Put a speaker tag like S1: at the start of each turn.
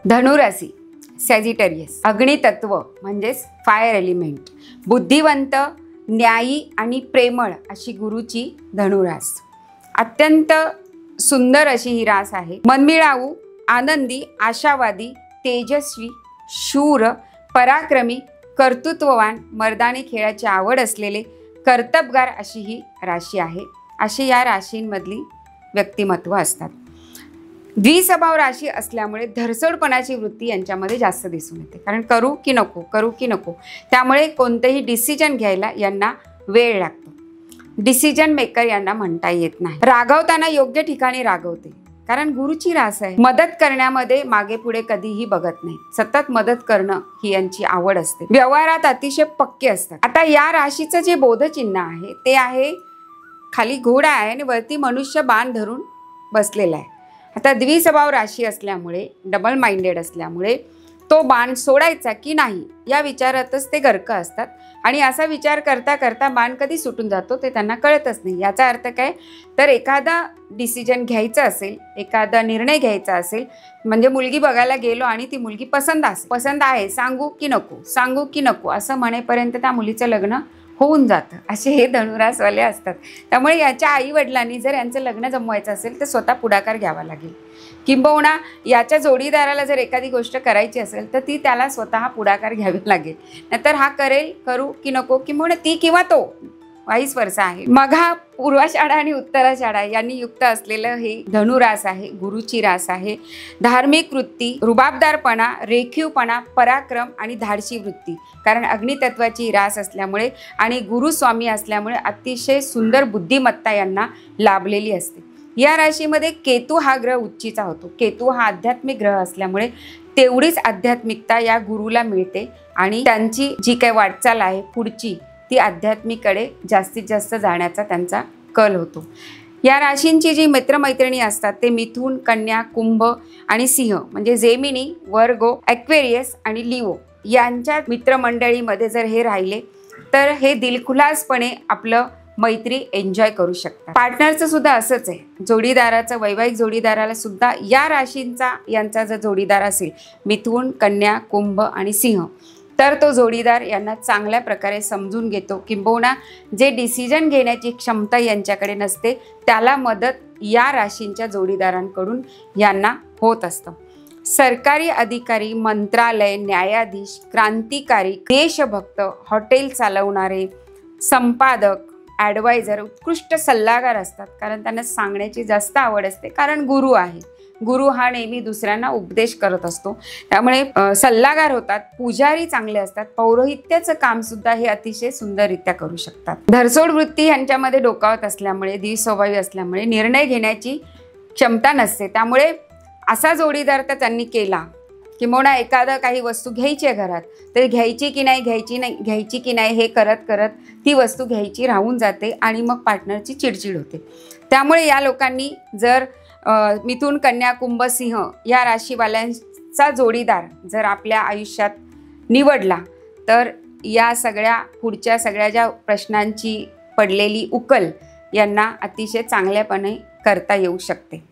S1: धनुराशी सॅजिटेरियस, अग्नितत्व म्हणजेच fire element, बुद्धिवंत, न्यायी आणि प्रेमळ अशी गुरुची धनुरास. अत्यंत सुंदर अशी ही रास आहे. मनमिळावू, आनंदी, आशावादी, तेजस्वी, शूर, पराक्रमी, कर्तृत्ववान, मर्दानी खेळाची आवड असलेले, कर्तबगार अशी ही राशी आहे. अशी या राशींमधली व्यक्तिमत्व असतात. द्विस्वभाव राशी असल्यामुळे धरसोडपणाची वृत्ती यांच्यामध्ये जास्त दिसून येते. कारण करू की नको, करू की नको, त्यामुळे कोणतेही डिसिजन घ्यायला यांना वेळ लागतो. डिसिजन मेकर यांना म्हणता येत नाही. रागवताना योग्य ठिकाणी रागवते, कारण गुरुची रास आहे. मदत करण्यामध्ये मागे पुढे कधीही बघत नाही. सतत मदत करणं ही यांची आवड असते. व्यवहारात अतिशय पक्के असतात. आता या राशीचं जे बोधचिन्ह आहे ते आहे, खाली घोडा आहे आणि वरती मनुष्य बाण धरून बसलेला आहे. आता द्विस्वभाव राशी असल्यामुळे, डबल माइंडेड असल्यामुळे तो बाण सोडायचा की नाही या विचारातच ते गर्क असतात. आणि असा विचार करता करता बाण कधी सुटून जातो ते त्यांना कळतच नाही. याचा अर्थ काय, तर एखादा डिसिजन घ्यायचा असेल, एखादा निर्णय घ्यायचा असेल, म्हणजे मुलगी बघायला गेलो आणि ती मुलगी पसंत आहे, सांगू की नको, सांगू की नको असं म्हणेपर्यंत त्या मुलीचं लग्न होऊन जातं. असे हे धनुरासवाले असतात. त्यामुळे याच्या आई वडिलांनी जर यांचं लग्न जमवायचं असेल तर स्वतः पुढाकार घ्यावा लागेल. किंबहुना याच्या जोडीदाराला जर एखादी गोष्ट करायची असेल तर ती त्याला स्वतः पुढाकार घ्यावी लागेल. नाहीतर हा करेल, करू की नको, किंबहुना ती किंवा तो, वाईस वर्षा आहे. मग हा पूर्वाषाढा आणि उत्तराषाढा यांनी युक्त असलेलं हे धनुरास आहे, गुरुची रास आहे. धार्मिक वृत्ती, रुबाबदारपणा, रेखीवपणा, पराक्रम आणि धाडसी वृत्ती, कारण अग्नितत्वाची रास असल्यामुळे आणि गुरुस्वामी असल्यामुळे अतिशय सुंदर बुद्धिमत्ता यांना लाभलेली असते. या राशीमध्ये केतू हा ग्रह उच्चीचा होतो. केतू हा आध्यात्मिक ग्रह असल्यामुळे तेवढीच आध्यात्मिकता या गुरुला मिळते आणि त्यांची जी काही वाटचाल आहे पुढची ती आध्यात्मिकडे जास्तीत जास्त जाण्याचा त्यांचा कल होतो. या राशींची जी मित्रमैत्रिणी असतात ते मिथुन, कन्या, कुंभ आणि सिंह, म्हणजे जेमिनी, वर्गो, ॲक्वेरियस आणि लिओ यांच्या मित्रमंडळीमध्ये जर हे राहिले तर हे दिलखुलासपणे आपलं मैत्री एन्जॉय करू शकतात. पार्टनरचं सुद्धा असंच आहे. जोडीदाराचं, वैवाहिक जोडीदाराला सुद्धा या राशींचा यांचा जर जोडीदार असेल, मिथुन, कन्या, कुंभ आणि सिंह, तर तो जोडीदार यांना चांगल्या प्रकारे समजून घेतो. किंबहुना जे डिसिजन घेण्याची क्षमता यांच्याकडे नसते त्याला मदत या राशींच्या जोडीदारांकडून यांना होत असतं. सरकारी अधिकारी, मंत्रालय, न्यायाधीश, क्रांतिकारी, देशभक्त, हॉटेल चालवणारे, संपादक, ॲडवायझर, उत्कृष्ट सल्लागार असतात. कारण त्यांना सांगण्याची जास्त आवड असते, कारण गुरु आहे. गुरु हा नेहमी दुसऱ्यांना उपदेश करत असतो, त्यामुळे सल्लागार होतात. पुजारी चांगले असतात. पौरोहित्याचं काम सुद्धा हे अतिशय सुंदररित्या करू शकतात. धरसोड वृत्ती यांच्यामध्ये डोकावत असल्यामुळे, द्विस्वभावी असल्यामुळे निर्णय घेण्याची क्षमता नसते. त्यामुळे असा जोडीदार तर त्यांनी केला, किंबहुना एखादा काही वस्तू घ्यायची आहे घरात, तर घ्यायची की नाही हे करत करत ती वस्तू घ्यायची राहून जाते आणि मग पार्टनरची चिडचिड होते. त्यामुळे या लोकांनी जर मिथुन, कन्या, कुंभ, सिंह या राशीवाल्यांचा जोडीदार जर आपल्या आयुष्यात निवडला तर या सगळ्या पुढच्या सगळ्या ज्या प्रश्नांची पडलेली उकल यांना अतिशय चांगल्यापणे करता येऊ शकते.